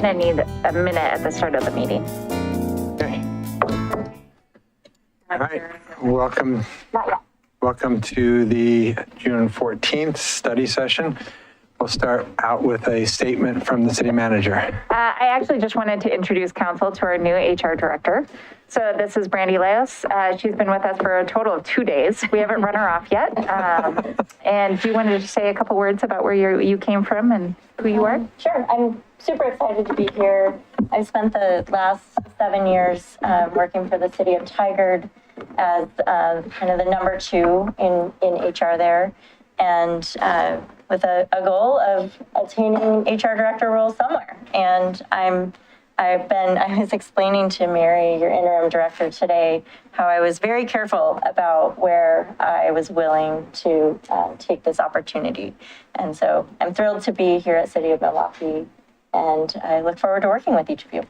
I need a minute at the start of the meeting. Okay. All right. Welcome. Welcome to the June 14th study session. We'll start out with a statement from the city manager. I actually just wanted to introduce council to our new HR director. So this is Brandy Leos. She's been with us for a total of 2 days. We haven't run her off yet. And do you want to just say a couple words about where you came from and who you are? Sure. I'm super excited to be here. I spent the last 7 years working for the city of Tigard as kind of the number 2 in HR there, and with a goal of attaining HR director role somewhere. And I was explaining to Mary, your interim director today, how I was very careful about where I was willing to take this opportunity. And so I'm thrilled to be here at City of Milwaukie, and I look forward to working with each of you.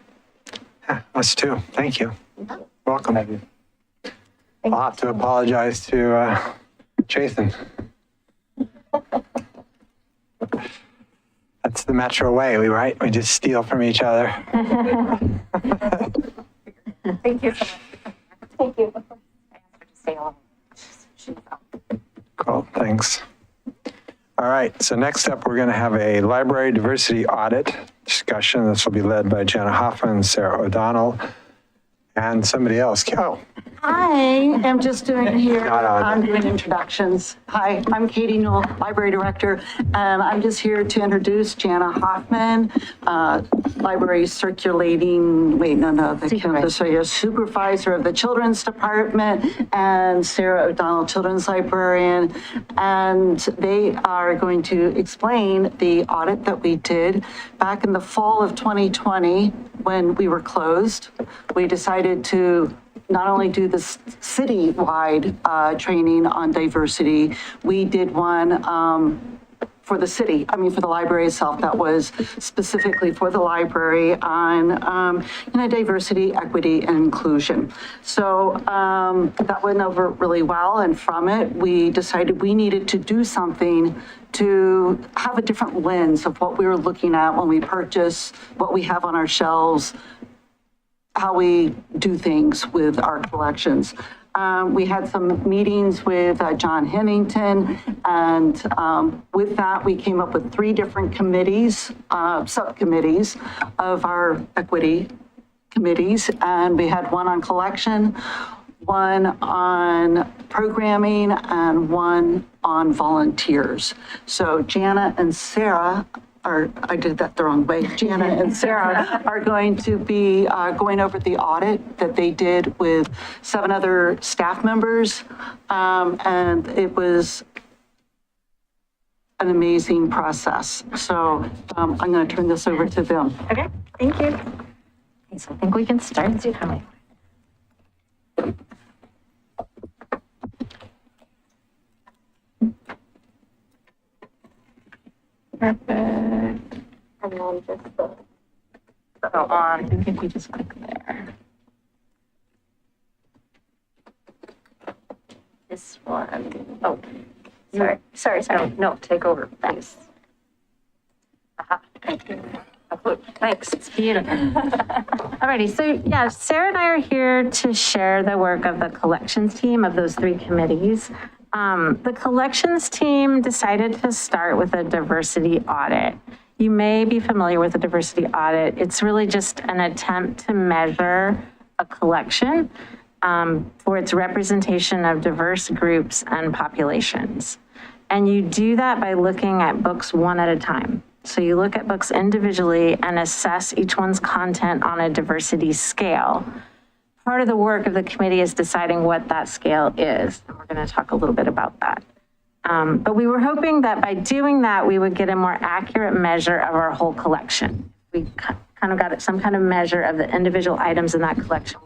Yeah, us too. Thank you. Welcome. I'll have to apologize to Jason. That's the Metro way, right? We just steal from each other. Thank you so much. Thank you. Cool, thanks. All right, so next up, we're going to have a library diversity audit discussion. This will be led by Jenna Hoffman, Sarah O'Donnell, and somebody else. Oh. I am just doing here, I'm doing introductions. Hi, I'm Katie Newell, Library Director, and I'm just here to introduce Jana Hoffman, Library Circulating, Supervisor of the Children's Department, and Sarah O'Donnell, Children's Librarian, and they are going to explain the audit that we did back in the fall of 2020 when we were closed. We decided to not only do this city-wide training on diversity, we did one for the city, for the library itself, that was specifically for the library on diversity, equity, and inclusion. So that went over really well, and from it, we decided we needed to do something to have a different lens of what we were looking at when we purchase, what we have on our shelves, how we do things with our collections. We had some meetings with John Hennington, and with that, we came up with 3 different committees, subcommittees of our equity committees, and we had one on collection, one on programming, and one on volunteers. So Jana and Sarah, I did that the wrong way. Jana and Sarah are going to be going over the audit that they did with 7 other staff members. And it was an amazing process. So I'm going to turn this over to them. Okay, thank you. Okay, so I think we can start. Perfect. And then just go on. I think if we just click there. This one. Oh, sorry. No, take over, please. Aha. Thanks. It's beautiful. Alrighty, so yeah, Sarah and I are here to share the work of the collections team of those 3 committees. The collections team decided to start with a diversity audit. You may be familiar with a diversity audit. It's really just an attempt to measure a collection for its representation of diverse groups and populations. And you do that by looking at books one at a time. So you look at books individually and assess each one's content on a diversity scale. Part of the work of the committee is deciding what that scale is. And we're going to talk a little bit about that. But we were hoping that by doing that, we would get a more accurate measure of our whole collection. We kind of got some kind of measure of the individual items in that collection.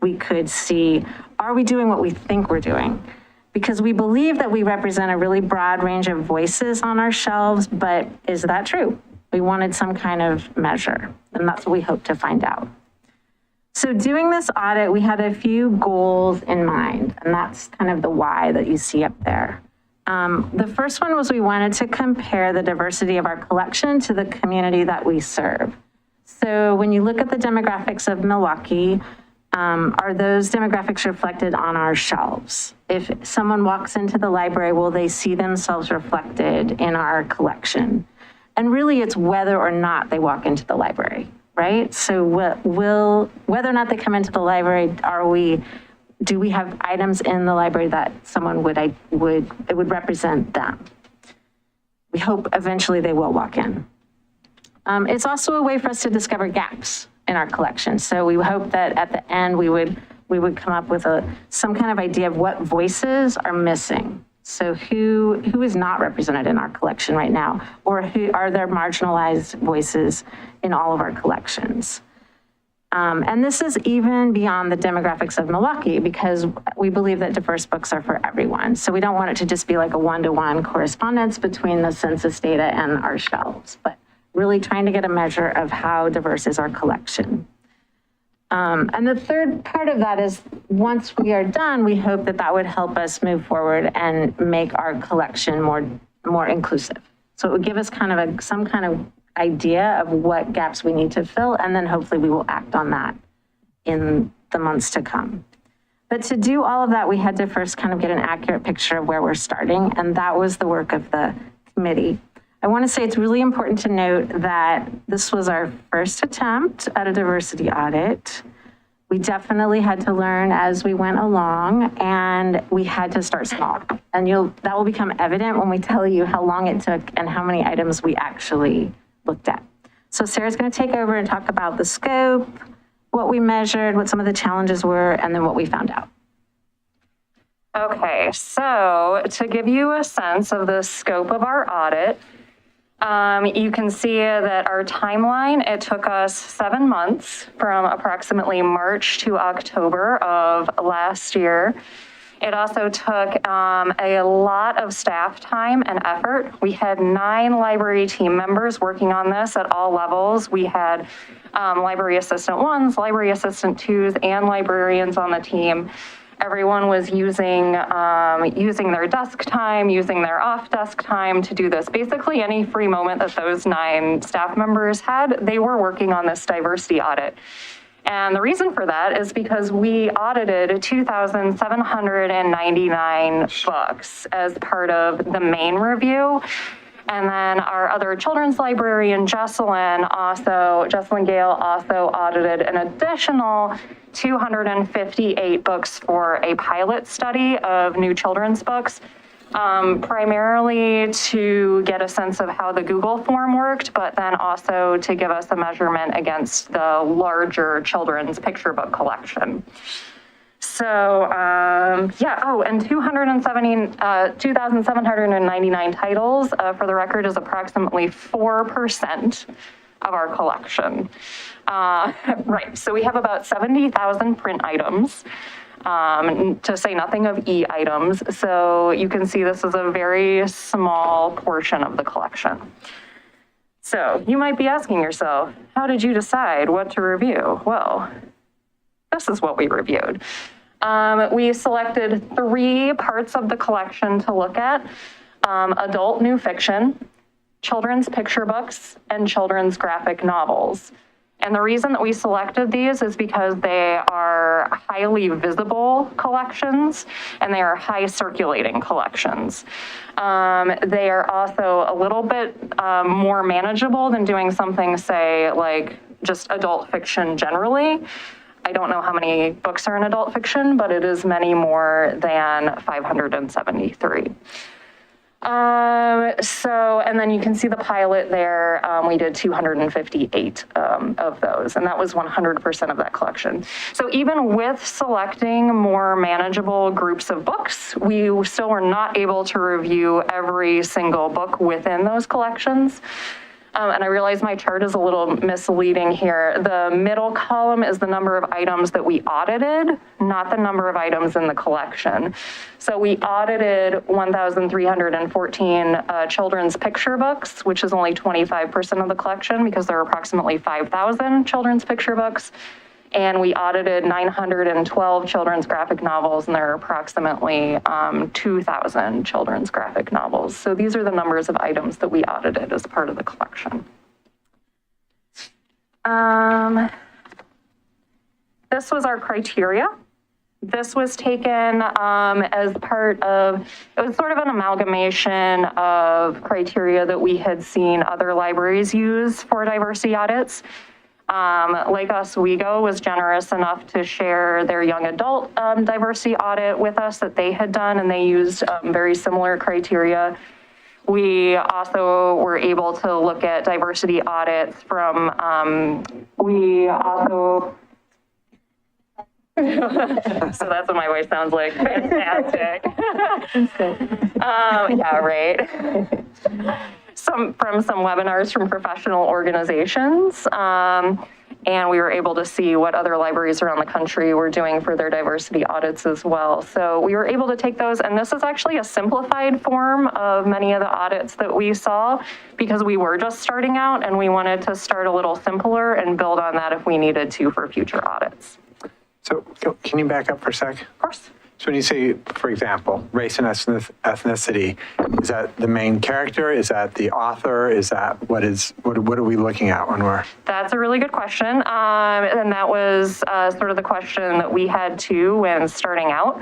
We could see, are we doing what we think we're doing? Because we believe that we represent a really broad range of voices on our shelves, but is that true? We wanted some kind of measure, and that's what we hope to find out. So doing this audit, we had a few goals in mind, and that's kind of the why that you see up there. The first one was we wanted to compare the diversity of our collection to the community that we serve. So when you look at the demographics of Milwaukie, are those demographics reflected on our shelves? If someone walks into the library, will they see themselves reflected in our collection? And really, it's whether or not they walk into the library, right? So whether or not they come into the library, do we have items in the library that someone it would represent them? We hope eventually they will walk in. It's also a way for us to discover gaps in our collection. So we hope that at the end, we would come up with some kind of idea of what voices are missing. So who is not represented in our collection right now, or who are there marginalized voices in all of our collections? And this is even beyond the demographics of Milwaukie, because we believe that diverse books are for everyone. So we don't want it to just be like a one-to-one correspondence between the census data and our shelves, but really trying to get a measure of how diverse is our collection. And the third part of that is, once we are done, we hope that that would help us move forward and make our collection more inclusive. So it would give us kind of some kind of idea of what gaps we need to fill, and then hopefully we will act on that in the months to come. But to do all of that, we had to first kind of get an accurate picture of where we're starting, and that was the work of the committee. I want to say it's really important to note that this was our first attempt at a diversity audit. We definitely had to learn as we went along, and we had to start small. And that will become evident when we tell you how long it took and how many items we actually looked at. So Sarah's going to take over and talk about the scope, what we measured, what some of the challenges were, and then what we found out. Okay, so to give you a sense of the scope of our audit, you can see that our timeline, it took us 7 months from approximately March to October of last year. It also took a lot of staff time and effort. We had 9 library team members working on this at all levels. We had library assistant 1s, library assistant 2s, and librarians on the team. Everyone was using their desk time, using their off desk time to do this. Basically, any free moment that those 9 staff members had, they were working on this diversity audit. And the reason for that is because we audited 2,799 books as part of the main review. And then our other children's librarian, Jesselyn Gale, also audited an additional 258 books for a pilot study of new children's books, primarily to get a sense of how the Google form worked, but then also to give us a measurement against the larger children's picture book collection. So, and 2,799 titles, for the record, is approximately 4% of our collection. Right, so we have about 70,000 print items, to say nothing of e-items. So you can see this is a very small portion of the collection. So you might be asking yourself, how did you decide what to review? Well, this is what we reviewed. We selected 3 parts of the collection to look at: adult new fiction, children's picture books, and children's graphic novels. And the reason that we selected these is because they are highly visible collections and they are high circulating collections. They are also a little bit more manageable than doing something, say, like just adult fiction generally. I don't know how many books are in adult fiction, but it is many more than 573. And then you can see the pilot there. We did 258 of those, and that was 100% of that collection. So even with selecting more manageable groups of books, we still were not able to review every single book within those collections. And I realize my chart is a little misleading here. The middle column is the number of items that we audited, not the number of items in the collection. So we audited 1,314 children's picture books, which is only 25% of the collection because there are approximately 5,000 children's picture books. And we audited 912 children's graphic novels, and there are approximately 2,000 children's graphic novels. So these are the numbers of items that we audited as part of the collection. This was our criteria. This was taken as part of, it was sort of an amalgamation of criteria that we had seen other libraries use for diversity audits. Like Oswego was generous enough to share their young adult diversity audit with us that they had done, and they used very similar criteria. We also were able to look at diversity audits from, so that's what my voice sounds like. Fantastic. Yeah, right. From some webinars from professional organizations. And we were able to see what other libraries around the country were doing for their diversity audits as well. So we were able to take those, and this is actually a simplified form of many of the audits that we saw because we were just starting out and we wanted to start a little simpler and build on that if we needed to for future audits. So can you back up for a sec? Of course. So when you say, for example, race and ethnicity, is that the main character? Is that the author? Is that what are we looking at when we're? That's a really good question. And that was sort of the question that we had too when starting out.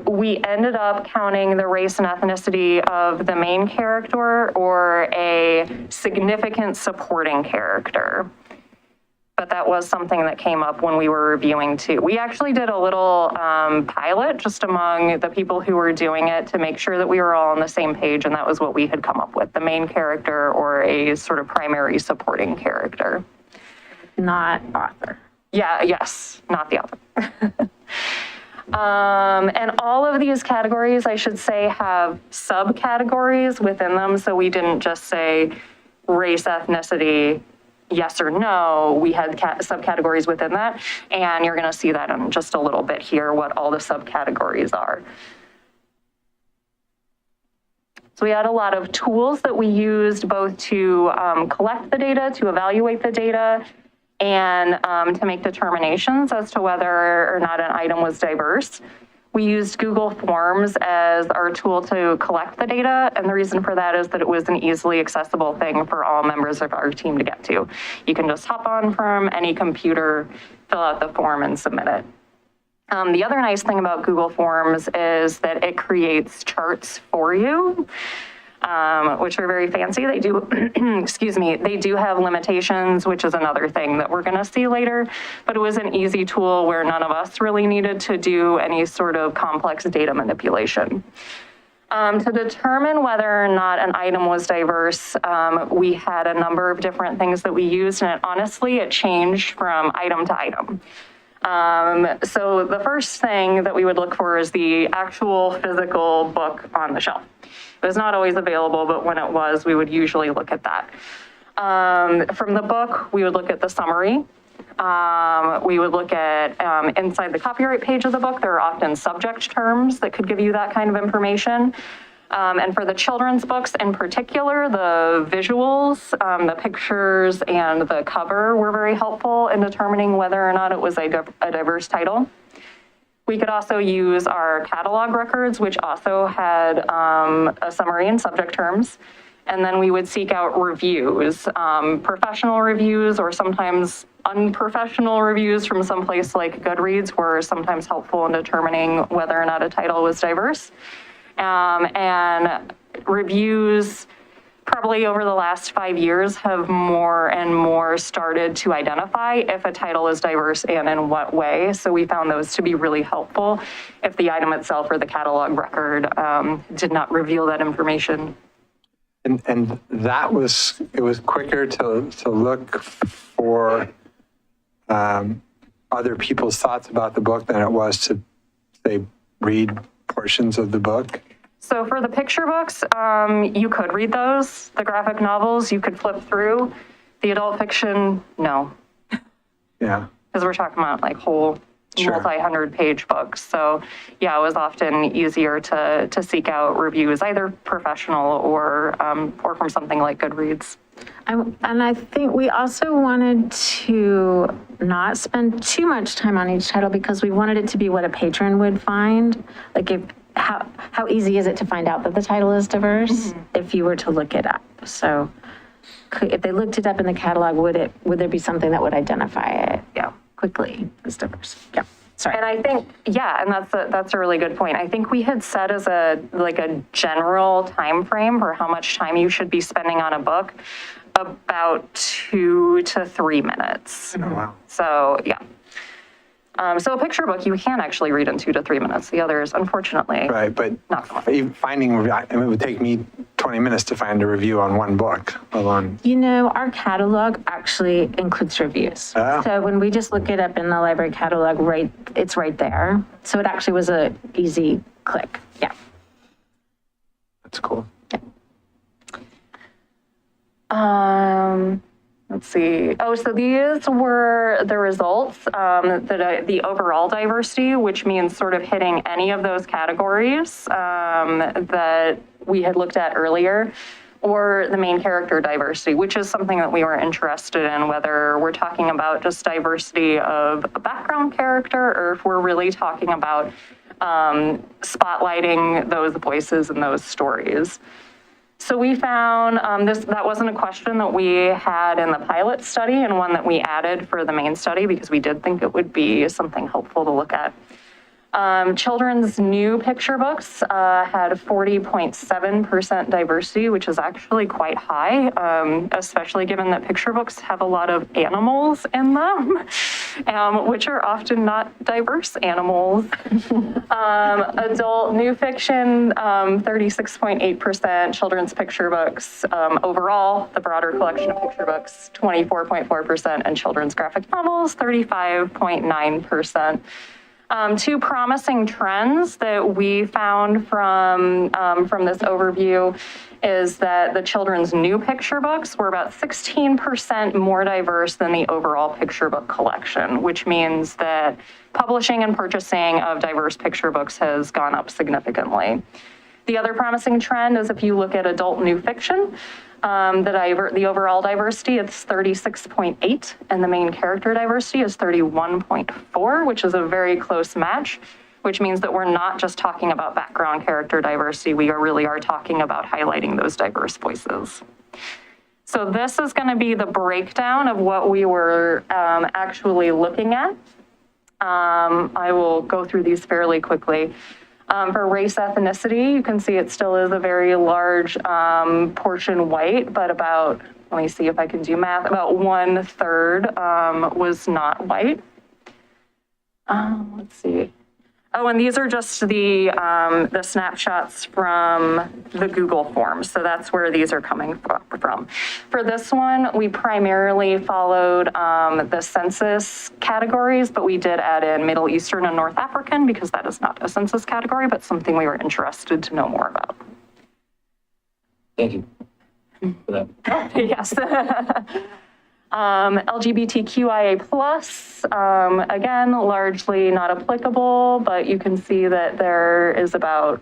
We ended up counting the race and ethnicity of the main character or a significant supporting character. But that was something that came up when we were reviewing too. We actually did a little pilot just among the people who were doing it to make sure that we were all on the same page, and that was what we had come up with, the main character or a sort of primary supporting character. Not author. Yeah, yes, not the author. And all of these categories, I should say, have subcategories within them. So we didn't just say race, ethnicity, yes or no. We had subcategories within that. And you're going to see that in just a little bit here, what all the subcategories are. So we had a lot of tools that we used both to collect the data, to evaluate the data, and to make determinations as to whether or not an item was diverse. We used Google Forms as our tool to collect the data, and the reason for that is that it was an easily accessible thing for all members of our team to get to. You can just hop on from any computer, fill out the form, and submit it. The other nice thing about Google Forms is that it creates charts for you, which are very fancy. They do, excuse me, they do have limitations, which is another thing that we're going to see later, but it was an easy tool where none of us really needed to do any sort of complex data manipulation. To determine whether or not an item was diverse, we had a number of different things that we used, and honestly, it changed from item to item. So the first thing that we would look for is the actual physical book on the shelf. It was not always available, but when it was, we would usually look at that. From the book, we would look at the summary. We would look at inside the copyright page of the book, there are often subject terms that could give you that kind of information. And for the children's books in particular, the visuals, the pictures, and the cover were very helpful in determining whether or not it was a diverse title. We could also use our catalog records, which also had a summary and subject terms. And then we would seek out reviews, professional reviews, or sometimes unprofessional reviews from someplace like Goodreads were sometimes helpful in determining whether or not a title was diverse. And reviews probably over the last 5 years have more and more started to identify if a title is diverse and in what way. So we found those to be really helpful if the item itself or the catalog record did not reveal that information. And that was, it was quicker to look for other people's thoughts about the book than it was to, say, read portions of the book. So for the picture books, you could read those. The graphic novels, you could flip through. The adult fiction, no. Yeah. Because we're talking about like whole Sure. multi-100-page books. So yeah, it was often easier to seek out reviews, either professional or from something like Goodreads. And I think we also wanted to not spend too much time on each title because we wanted it to be what a patron would find. Like how easy is it to find out that the title is diverse if you were to look it up? So if they looked it up in the catalog, would there be something that would identify it Yeah. quickly as diverse? Yeah, sorry. And I think, yeah, and that's a really good point. I think we had said as a general time frame for how much time you should be spending on a book, about 2 to 3 minutes. Oh, wow. So, yeah. So a picture book you can actually read in 2 to 3 minutes. The others, unfortunately. Right, but Not so much. it would take me 20 minutes to find a review on one book, alone. You know, our catalog actually includes reviews. Oh. So when we just look it up in the library catalog, it's right there. So it actually was a easy click. Yeah. That's cool. Let's see. Oh, so these were the results, the overall diversity, which means sort of hitting any of those categories that we had looked at earlier, or the main character diversity, which is something that we were interested in, whether we're talking about just diversity of a background character, or if we're really talking about spotlighting those voices and those stories. So we found that wasn't a question that we had in the pilot study, and one that we added for the main study because we did think it would be something helpful to look at. Children's new picture books had 40.7% diversity, which is actually quite high, especially given that picture books have a lot of animals in them, which are often not diverse animals. Adult new fiction, 36.8%. Children's picture books, overall, the broader collection of picture books, 24.4%, and children's graphic novels, 35.9%. Two promising trends that we found from this overview is that the children's new picture books were about 16% more diverse than the overall picture book collection, which means that publishing and purchasing of diverse picture books has gone up significantly. The other promising trend is if you look at adult new fiction, the overall diversity is 36.8, and the main character diversity is 31.4, which is a very close match, which means that we're not just talking about background character diversity, we really are talking about highlighting those diverse voices. So this is going to be the breakdown of what we were actually looking at. I will go through these fairly quickly. For race ethnicity, you can see it still is a very large portion white, but about, let me see if I can do math, about 1/3 was not white. Let's see. Oh, and these are just the snapshots from the Google Forms. So that's where these are coming from. For this one, we primarily followed the census categories, but we did add in Middle Eastern and North African because that is not a census category, but something we were interested to know more about. Thank you for that. Yes. LGBTQIA+, again, largely not applicable, but you can see that there is about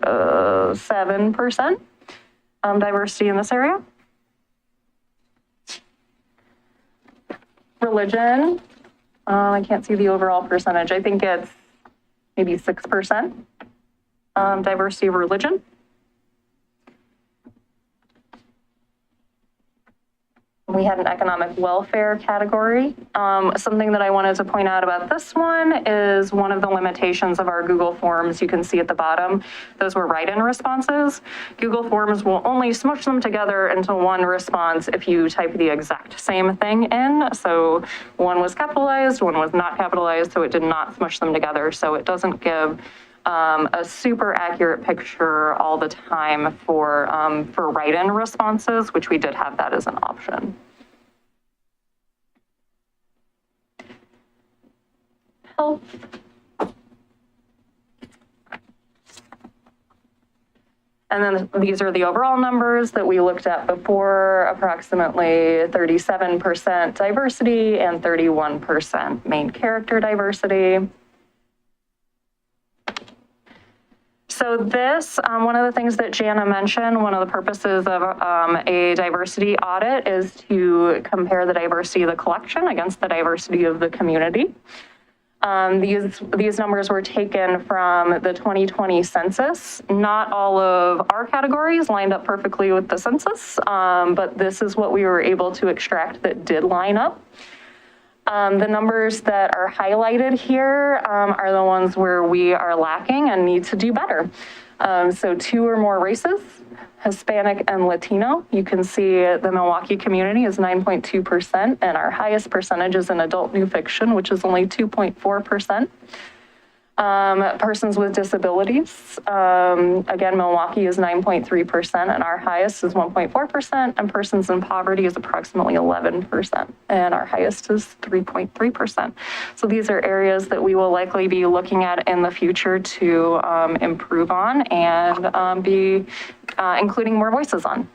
7% diversity in this area. Religion, I can't see the overall percentage. I think it's maybe 6% diversity of religion. We had an economic welfare category. Something that I wanted to point out about this one is one of the limitations of our Google Forms. You can see at the bottom, those were write-in responses. Google Forms will only smush them together into one response if you type the exact same thing in. So one was capitalized, one was not capitalized, so it did not smush them together. So it doesn't give a super accurate picture all the time for write-in responses, which we did have that as an option. Health. And then these are the overall numbers that we looked at before, approximately 37% diversity and 31% main character diversity. So this, one of the things that Jana mentioned, one of the purposes of a diversity audit is to compare the diversity of the collection against the diversity of the community. These numbers were taken from the 2020 census. Not all of our categories lined up perfectly with the census, but this is what we were able to extract that did line up. The numbers that are highlighted here are the ones where we are lacking and need to do better. So 2 or more races, Hispanic and Latino. You can see the Milwaukie community is 9.2%, and our highest percentage is in adult new fiction, which is only 2.4%. Persons with disabilities, again, Milwaukie is 9.3%, and our highest is 1.4%, and persons in poverty is approximately 11%, and our highest is 3.3%. So these are areas that we will likely be looking at in the future to improve on and be including more voices on.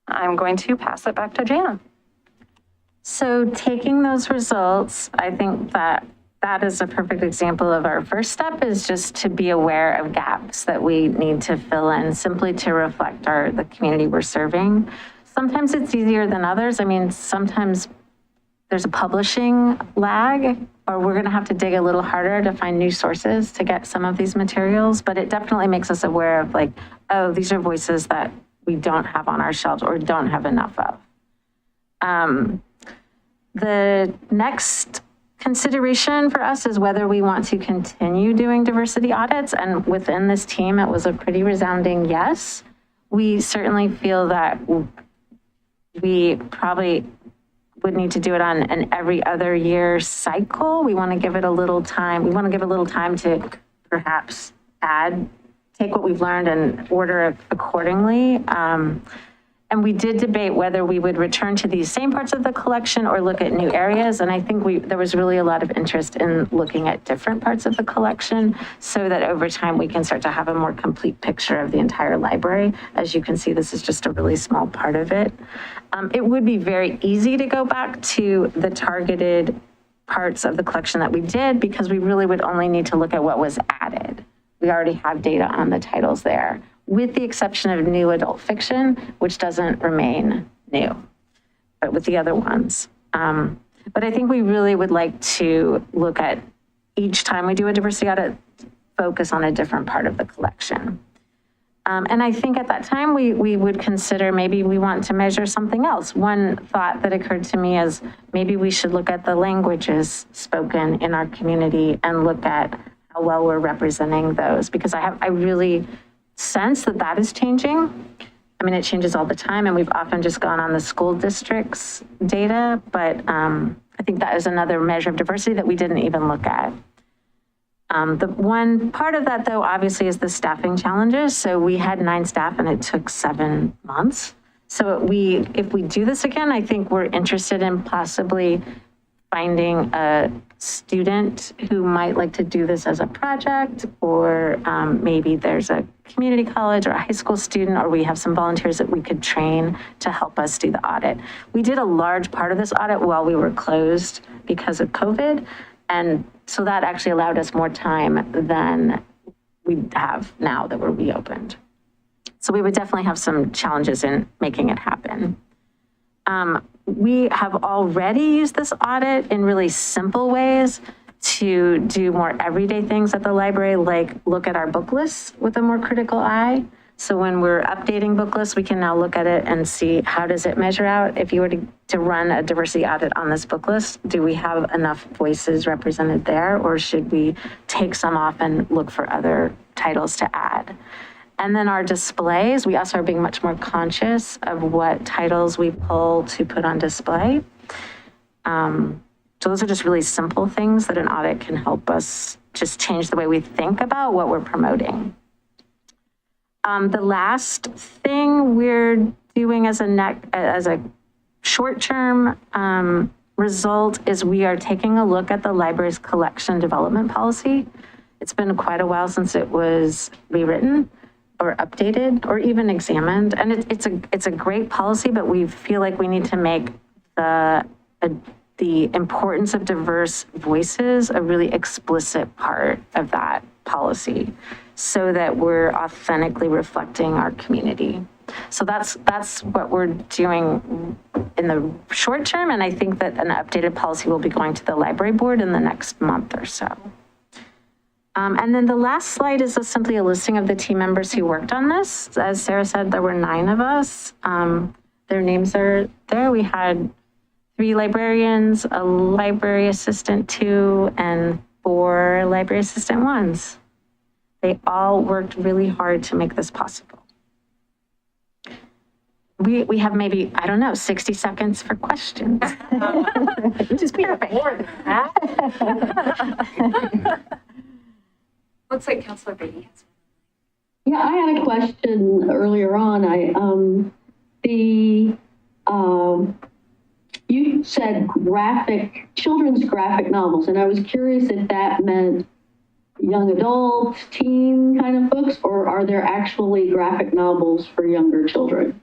I'm going to pass it back to Jana. So taking those results, I think that is a perfect example of our first step is just to be aware of gaps that we need to fill in simply to reflect the community we're serving. Sometimes it's easier than others. I mean, sometimes there's a publishing lag, or we're going to have to dig a little harder to find new sources to get some of these materials, but it definitely makes us aware of like, oh, these are voices that we don't have on our shelves or don't have enough of. The next consideration for us is whether we want to continue doing diversity audits. And within this team, it was a pretty resounding yes. We certainly feel that we probably would need to do it on an every other year cycle. We want to give it a little time. We want to give a little time to perhaps take what we've learned and order it accordingly. And we did debate whether we would return to these same parts of the collection or look at new areas. And I think there was really a lot of interest in looking at different parts of the collection so that over time we can start to have a more complete picture of the entire library. As you can see, this is just a really small part of it. It would be very easy to go back to the targeted parts of the collection that we did because we really would only need to look at what was added. We already have data on the titles there, with the exception of new adult fiction, which doesn't remain new, but with the other ones. But I think we really would like to look at each time we do a diversity audit, focus on a different part of the collection. And I think at that time, we would consider maybe we want to measure something else. One thought that occurred to me is maybe we should look at the languages spoken in our community and look at how well we're representing those, because I really sense that is changing. I mean, it changes all the time, and we've often just gone on the school district's data, but I think that is another measure of diversity that we didn't even look at. The one part of that, though, obviously is the staffing challenges. So we had 9 staff and it took 7 months. So if we do this again, I think we're interested in possibly finding a student who might like to do this as a project, or maybe there's a community college or a high school student, or we have some volunteers that we could train to help us do the audit. We did a large part of this audit while we were closed because of COVID. And so that actually allowed us more time than we have now that we're reopened. So we would definitely have some challenges in making it happen. We have already used this audit in really simple ways to do more everyday things at the library, like look at our book lists with a more critical eye. So when we're updating book lists, we can now look at it and see how does it measure out. If you were to run a diversity audit on this book list, do we have enough voices represented there, or should we take some off and look for other titles to add? And then our displays, we also are being much more conscious of what titles we pull to put on display. So those are just really simple things that an audit can help us just change the way we think about what we're promoting. The last thing we're doing as a short-term result is we are taking a look at the library's collection development policy. It's been quite a while since it was rewritten or updated or even examined. And it's a great policy, but we feel like we need to make the importance of diverse voices a really explicit part of that policy so that we're authentically reflecting our community. So that's what we're doing in the short term. And I think that an updated policy will be going to the library board in the next month or so. And then the last slide is simply a listing of the team members who worked on this. As Sarah said, there were 9 of us. Their names are there. We had 3 librarians, a library assistant 2, and 4 library assistant 1s. They all worked really hard to make this possible. We have maybe, I don't know, 60 seconds for questions. Which is perfect. More than that. Looks like Councilor Beatty has one. Yeah, I had a question earlier on. You said children's graphic novels, and I was curious if that meant young adult, teen kind of books, or are there actually graphic novels for younger children?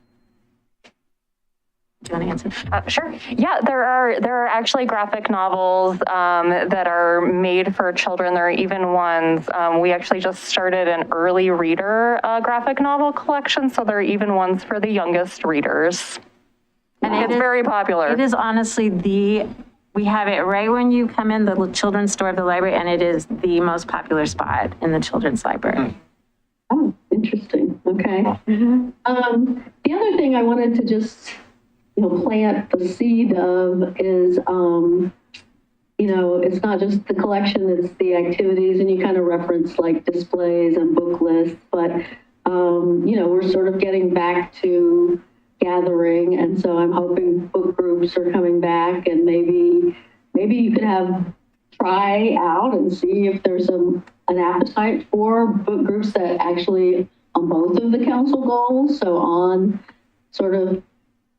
Do you want to answer? Sure. Yeah, there are actually graphic novels that are made for children. There are even ones, we actually just started an early reader graphic novel collection, so there are even ones for the youngest readers. And it's very popular. It is honestly we have it right when you come in the children's store of the library, and it is the most popular spot in the children's library. Oh, interesting. Okay. The other thing I wanted to just plant the seed of is, it's not just the collection, it's the activities, and you kind of reference like displays and book lists, but, we're sort of getting back to gathering. And so I'm hoping book groups are coming back, and maybe you could try out and see if there's an appetite for book groups that actually on both of the council goals. So on sort of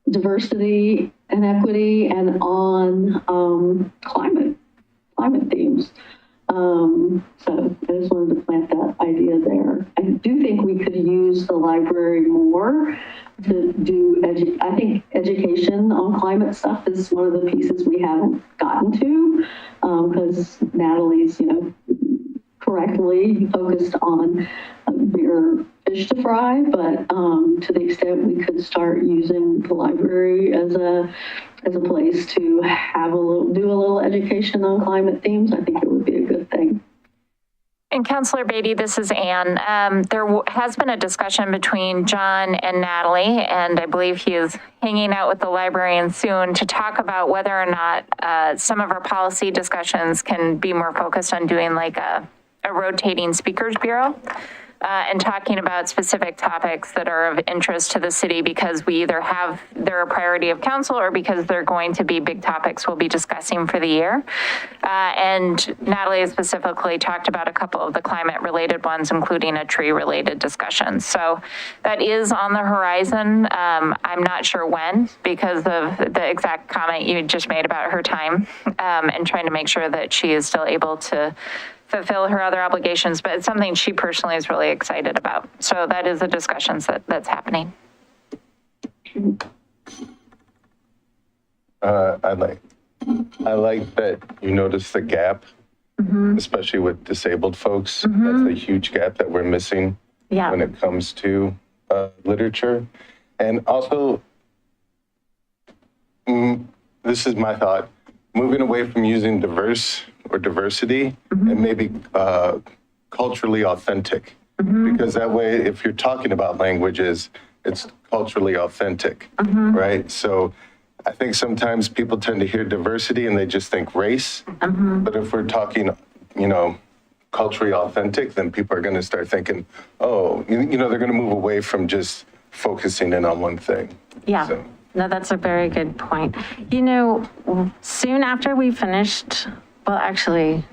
diversity and equity, and on climate themes. So I just wanted to plant that idea there. I do think we could use the library more to do, I think education on climate stuff is one of the pieces we haven't gotten to, because Natalie's, correctly focused on bigger fish to fry, but to the extent we could start using the library as a place to do a little education on climate themes, I think it would be a good thing. And Councilor Beatty, this is Anne. There has been a discussion between John and Natalie, and I believe he is hanging out with the librarian soon to talk about whether or not some of our policy discussions can be more focused on doing like a rotating speakers bureau. And talking about specific topics that are of interest to the city, because we either they're a priority of council, or because they're going to be big topics we'll be discussing for the year. And Natalie has specifically talked about a couple of the climate related ones, including a tree related discussion. So that is on the horizon. I'm not sure when, because of the exact comment you just made about her time, and trying to make sure that she is still able to fulfill her other obligations, but it's something she personally is really excited about. So that is a discussion that's happening. I like that you notice the gap, especially with disabled folks. That's a huge gap that we're missing when it comes to literature. And also, this is my thought, moving away from using diverse or diversity and maybe culturally authentic. Because that way, if you're talking about languages, it's culturally authentic, right? So I think sometimes people tend to hear diversity and they just think race. But if we're talking, culturally authentic, then people are going to start thinking, oh, they're going to move away from just focusing in on one thing. Yeah. So. No, that's a very good point. Soon after we finished, well, actually,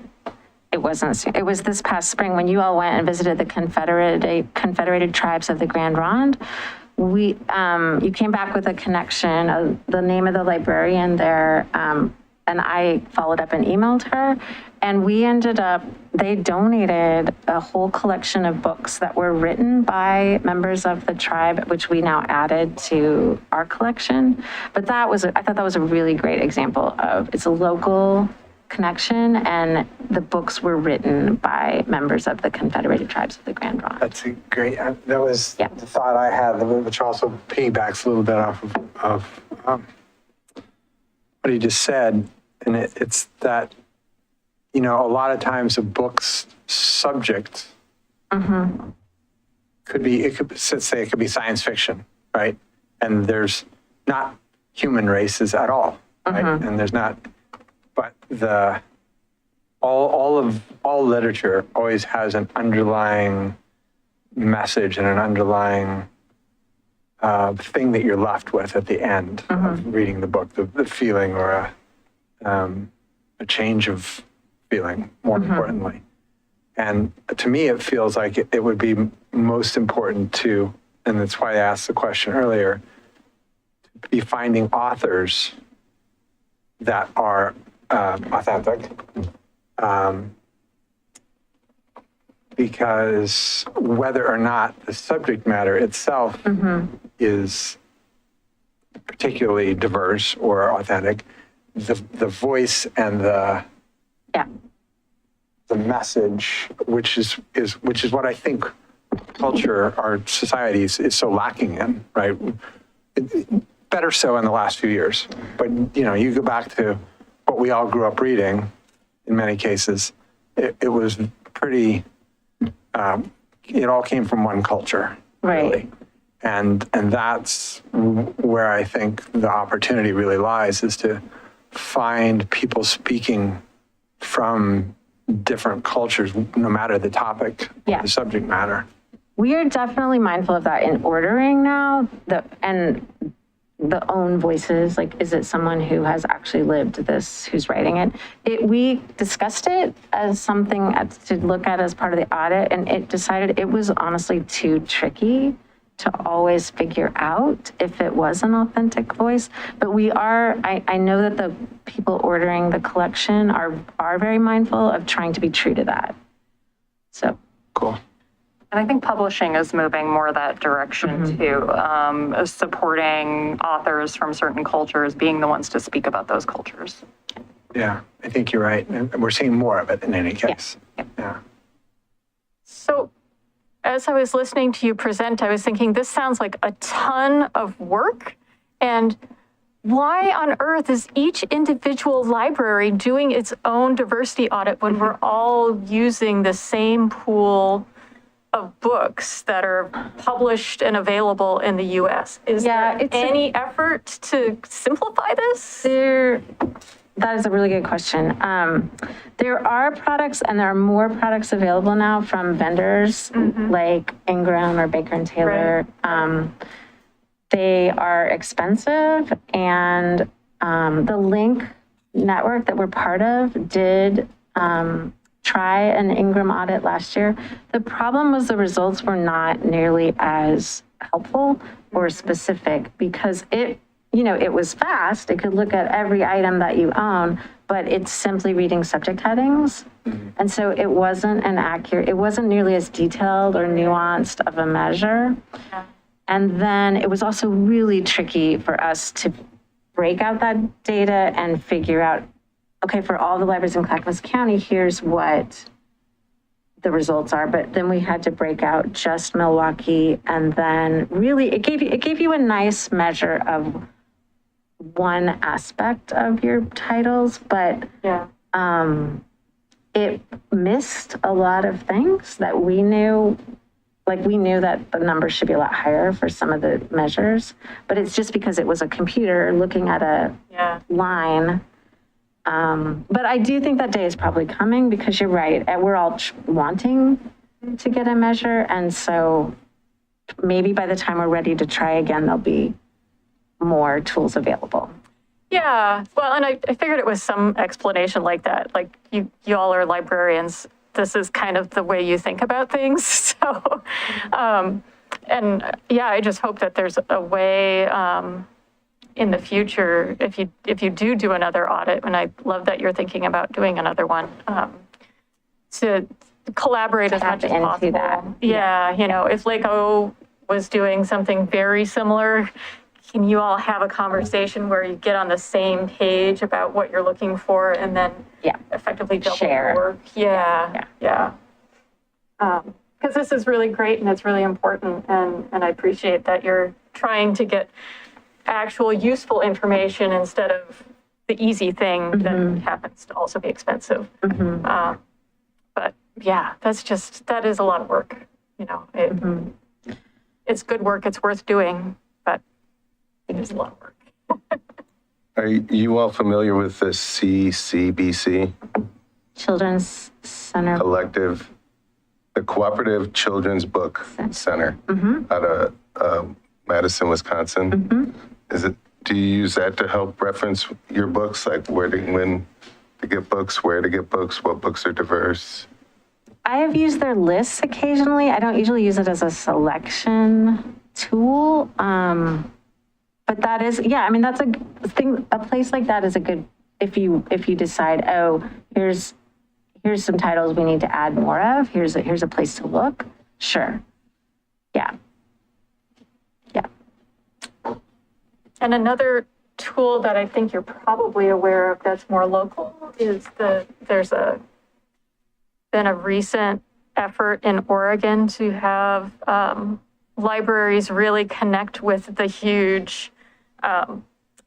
it wasn't soon. It was this past spring when you all went and visited the Confederated Tribes of the Grand Ronde. You came back with a connection of the name of the librarian there, and I followed up and emailed her, and they donated a whole collection of books that were written by members of the tribe, which we now added to our collection. But I thought that was a really great example of, it's a local connection, and the books were written by members of the Confederated Tribes of the Grand Ronde. That's a great, that was Yeah. the thought I had, which also piggybacks a little bit off of what he just said. And it's that, a lot of times a book's subject could be, let's say it could be science fiction, right? And there's not human races at all, right? And there's not, but all literature always has an underlying message and an underlying thing that you're left with at the end of reading the book, the feeling or a change of feeling, more importantly. And to me, it feels like it would be most important to, and that's why I asked the question earlier, to be finding authors that are authentic. Because whether or not the subject matter itself is particularly diverse or authentic, the voice and the message, which is what I think culture, our societies is so lacking in, right? Better so in the last few years, but you go back to what we all grew up reading. In many cases, it was pretty. It all came from one culture, really. And that's where I think the opportunity really lies, is to find people speaking from different cultures, no matter the topic, the subject matter. We are definitely mindful of that in ordering now, the own voices, like, is it someone who has actually lived this, who's writing it? We discussed it as something to look at as part of the audit, and it decided it was honestly too tricky to always figure out if it was an authentic voice. But I know that the people ordering the collection are very mindful of trying to be true to that. So. Cool. And I think publishing is moving more that direction too, supporting authors from certain cultures, being the ones to speak about those cultures. Yeah, I think you're right. And we're seeing more of it in any case. Yeah. So as I was listening to you present, I was thinking, this sounds like a ton of work. And why on earth is each individual library doing its own diversity audit when we're all using the same pool of books that are published and available in the US? Is there any effort to simplify this? That is a really good question. There are products, and there are more products available now from vendors like Ingram or Baker and Taylor. They are expensive, and the Link network that we're part of did try an Ingram audit last year. The problem was the results were not nearly as helpful or specific, because it was fast. It could look at every item that you own, but it's simply reading subject headings. And so it wasn't it wasn't nearly as detailed or nuanced of a measure. And then it was also really tricky for us to break out that data and figure out, okay, for all the libraries in Clackamas County, here's what the results are. But then we had to break out just Milwaukie, and then really it gave you a nice measure of one aspect of your titles, but it missed a lot of things that we knew. Like, we knew that the numbers should be a lot higher for some of the measures, but it's just because it was a computer looking at a line. But I do think that day is probably coming, because you're right. We're all wanting to get a measure. And so maybe by the time we're ready to try again, there'll be more tools available. Yeah, well, and I figured it was some explanation like that. Like, you all are librarians. This is kind of the way you think about things. So, I just hope that there's a way in the future, if you do another audit, and I love that you're thinking about doing another one, to collaborate as much as possible. That. Yeah, if Lake O was doing something very similar, can you all have a conversation where you get on the same page about what you're looking for and then Yeah. effectively double Share. the work? Yeah. Because this is really great and it's really important, and I appreciate that you're trying to get actual useful information instead of the easy thing that happens to also be expensive. But yeah, that is a lot of work. You know, it's good work. It's worth doing, but it is a lot of work. Are you all familiar with the CCBC Children's Center. Collective, the Cooperative Children's Book Center out of Madison, Wisconsin? Do you use that to help reference your books, like when to get books, where to get books, what books are diverse? I have used their lists occasionally. I don't usually use it as a selection tool. But that is, yeah, I mean, that's a thing, a place like that is a good, if you decide, oh, here's some titles we need to add more of, here's a place to look. Sure. Yeah. And another tool that I think you're probably aware of that's more local is there's been a recent effort in Oregon to have libraries really connect with the huge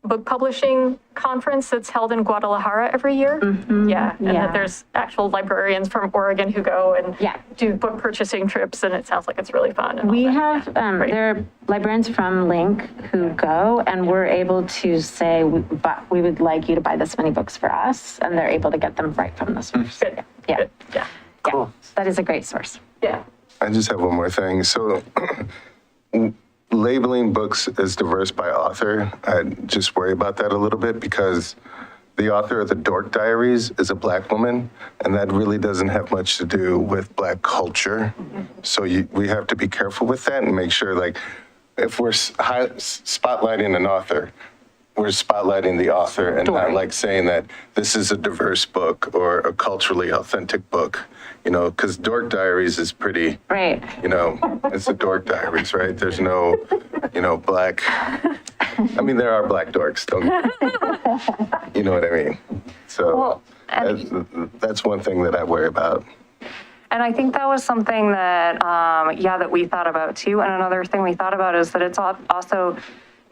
book publishing conference that's held in Guadalajara every year. Yeah, and that there's actual librarians from Oregon who go and do book purchasing trips, and it sounds like it's really fun. And We have, there are librarians from Link who go, and we're able to say, we would like you to buy this many books for us, and they're able to get them right from the source. Good. Yeah. Good. Yeah. Cool. That is a great source. Yeah. I just have one more thing. So labeling books as diverse by author, I just worry about that a little bit because the author of the Dork Diaries is a Black woman, and that really doesn't have much to do with Black culture. So we have to be careful with that and make sure, like, if we're spotlighting an author, we're spotlighting the author and not like saying that this is a diverse book or a culturally authentic book, you know, because Dork Diaries is pretty, you know, it's the Dork Diaries, right? There's no, you know, Black, I mean, there are Black dorks, don't you know what I mean? So that's one thing that I worry about. And I think that was something that, that we thought about too. And another thing we thought about is that it's also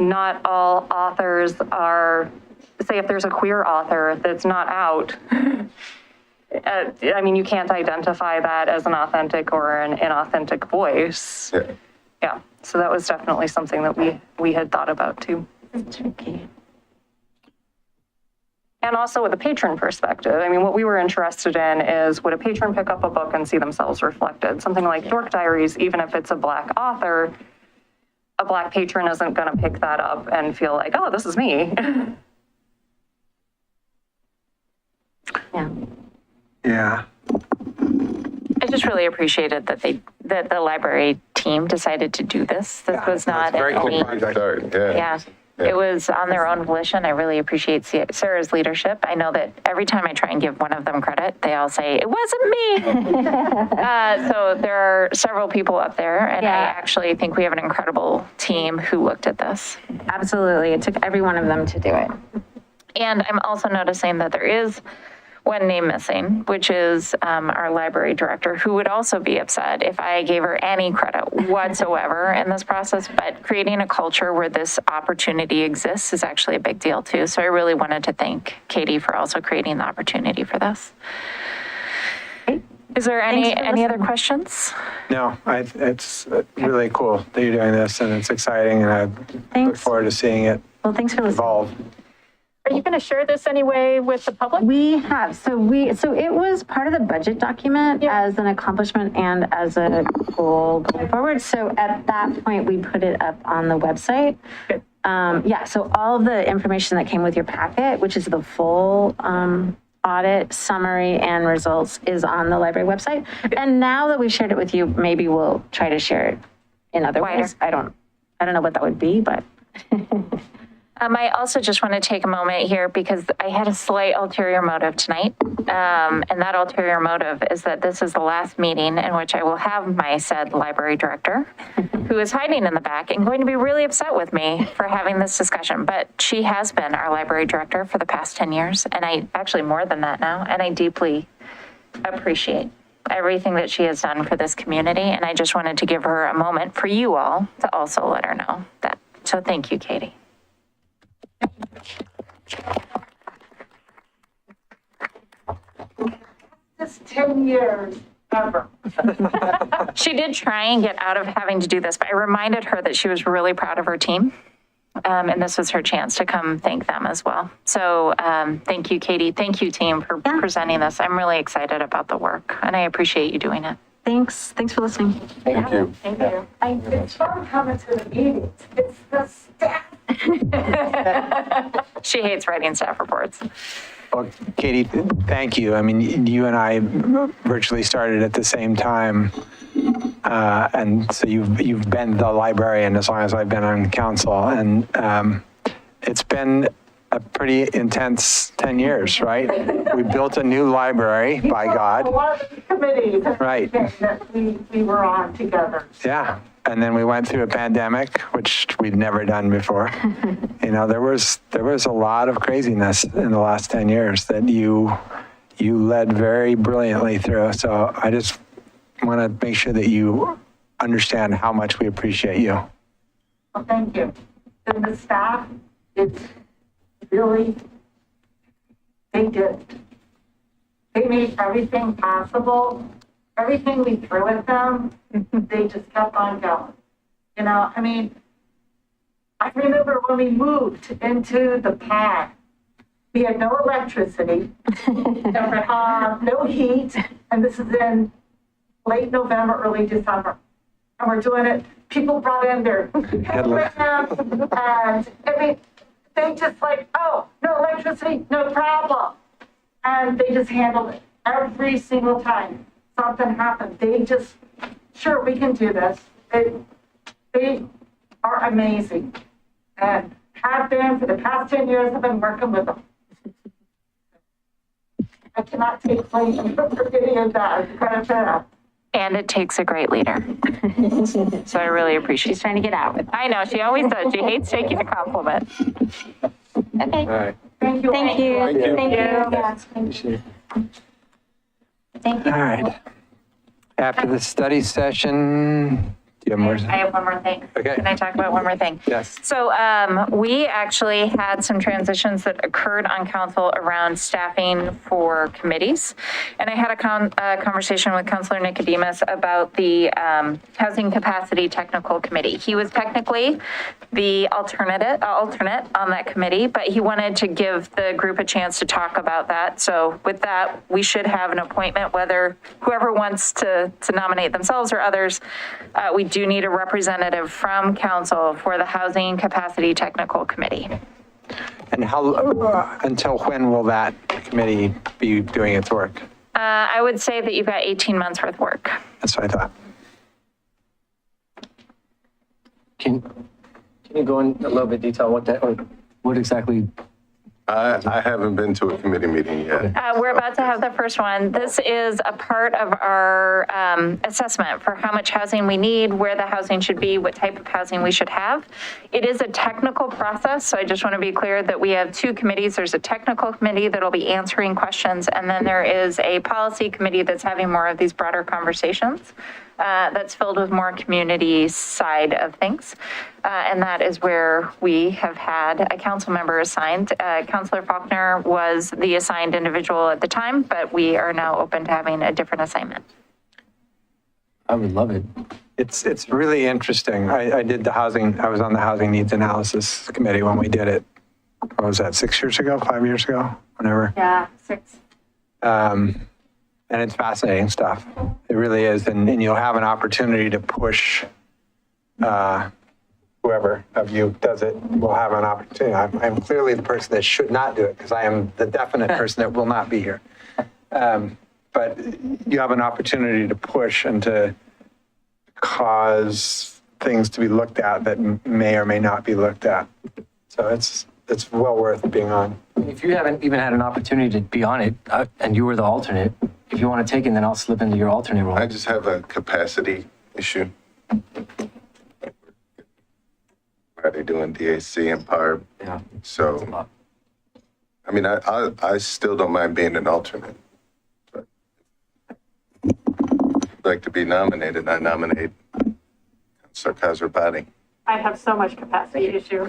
not all authors are, say if there's a queer author that's not out, I mean, you can't identify that as an authentic or an inauthentic voice. Yeah. So that was definitely something that we had thought about too. Tricky. And also with a patron perspective, I mean, what we were interested in is, would a patron pick up a book and see themselves reflected? Something like Dork Diaries, even if it's a Black author, a Black patron isn't going to pick that up and feel like, oh, this is me. Yeah. I just really appreciated that the library team decided to do this. This was not very cool any, project. yeah. It was on their own volition. I really appreciate Sarah's leadership. I know that every time I try and give one of them credit, they all say, it wasn't me. So there are several people up there, and I actually think we have an incredible team who looked at this. Absolutely. It took every one of them to do it. And I'm also noticing that there is one name missing, which is our library director, who would also be upset if I gave her any credit whatsoever in this process. But creating a culture where this opportunity exists is actually a big deal too. So I really wanted to thank Katie for also creating the opportunity for this. Is there any other questions? No, it's really cool that you're doing this, and it's exciting, and I look forward to seeing it Well, thanks for listening. evolve. Are you going to share this anyway with the public? We have. So it was part of the budget document as an accomplishment and as a goal going forward. So at that point, we put it up on the website. Good. So all of the information that came with your packet, which is the full audit summary and results, is on the library website. And now that we've shared it with you, maybe we'll try to share it in other ways. I don't know what that would be, but I also just want to take a moment here because I had a slight ulterior motive tonight. And that ulterior motive is that this is the last meeting in which I will have my said library director, who is hiding in the back and going to be really upset with me for having this discussion. But she has been our library director for the past 10 years, and I actually more than that now, and I deeply appreciate everything that she has done for this community. And I just wanted to give her a moment for you all to also let her know that. So thank you, Katie. This 10 years ever. She did try and get out of having to do this, but I reminded her that she was really proud of her team. And this was her chance to come thank them as well. So thank you, Katie. Thank you, team, for presenting this. I'm really excited about the work, and I appreciate you doing it. Thanks for listening. Thank you. Thank you. It's fun coming to the meetings. It's the staff. She hates writing staff reports. Well, Katie, thank you. I mean, you and I virtually started at the same time. And so you've been the librarian as long as I've been on council. And it's been a pretty intense 10 years, right? We built a new library, by A God. lot of the committees Right. that we were on together. Yeah. And then we went through a pandemic, which we'd never done before. You know, there was a lot of craziness in the last 10 years that you led very brilliantly through. So I just want to make sure that you understand how much we appreciate you. Well, thank you. And the staff, it's really, they did. They made everything possible. Everything we threw at them, they just kept on going. You know, I mean, I remember when we moved into the pad, we had no electricity, no heat, and this is in late November, early December. And we're doing it, people brought in their headlamps, and I mean, they just like, oh, no electricity, no problem. And they just handled it every single time something happened. They just, sure, we can do this. They are amazing and have been for the past 10 years. I've been working with them. I cannot take blame for any of that. Credit for that. And it takes a great leader. So I really appreciate it. She's trying to get out with it. I know, she always does. She hates taking a compliment. Okay. All right. Thank you. Thank you. Thank you. Thank you. Yes, thank you. Thank you. All right. After the study session, do you have more? I have one more thing. Okay. Can I talk about one more thing? Yes. So we actually had some transitions that occurred on council around staffing for committees. And I had a conversation with Councilor Nicodemus about the Housing Capacity Technical Committee. He was technically the alternate on that committee, but he wanted to give the group a chance to talk about that. So with that, we should have an appointment, whether whoever wants to nominate themselves or others, we do need a representative from council for the Housing Capacity Technical Committee. And until when will that committee be doing its work? I would say that you've got 18 months worth of work. That's what I thought. Can you go in a little bit detail what exactly? I haven't been to a committee meeting yet. We're about to have the first one. This is a part of our assessment for how much housing we need, where the housing should be, what type of housing we should have. It is a technical process, so I just want to be clear that we have two committees. There's a technical committee that'll be answering questions, and then there is a policy committee that's having more of these broader conversations. That's filled with more community side of things. And that is where we have had a council member assigned. Councilor Faulkner was the assigned individual at the time, but we are now open to having a different assignment. I would love it. It's really interesting. I was on the Housing Needs Analysis Committee when we did it. What was that, 6 years ago, 5 years ago, whenever? Yeah, 6. And it's fascinating stuff. It really is. And you'll have an opportunity to push whoever of you does it will have an opportunity. I'm clearly the person that should not do it because I am the definite person that will not be here. But you have an opportunity to push and to cause things to be looked at that may or may not be looked at. So it's it's well worth being on. If you haven't even had an opportunity to be on it and you were the alternate, if you want to take it, then I'll slip into your alternate role. I just have a capacity issue. Are they doing DAC and PARB? Yeah. So, I mean, I still don't mind being an alternate. But if I'd like to be nominated, I nominate Councilor Kazrabati. I have so much capacity issue.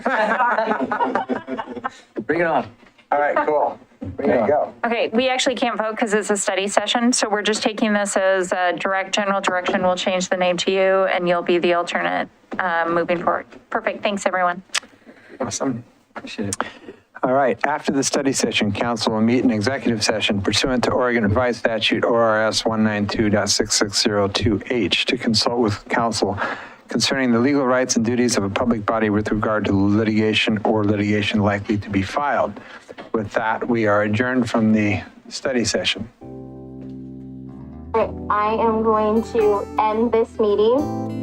Bring it on. All right, cool. There you go. Okay, we actually can't vote because it's a study session, so we're just taking this as a general direction. We'll change the name to you, and you'll be the alternate moving forward. Perfect, thanks, everyone. Awesome. Appreciate it. All right, after the study session, council will meet in executive session pursuant to Oregon Revised Statute ORS 192.6602H to consult with counsel concerning the legal rights and duties of a public body with regard to litigation or litigation likely to be filed. With that, we are adjourned from the study session. I am going to end this meeting.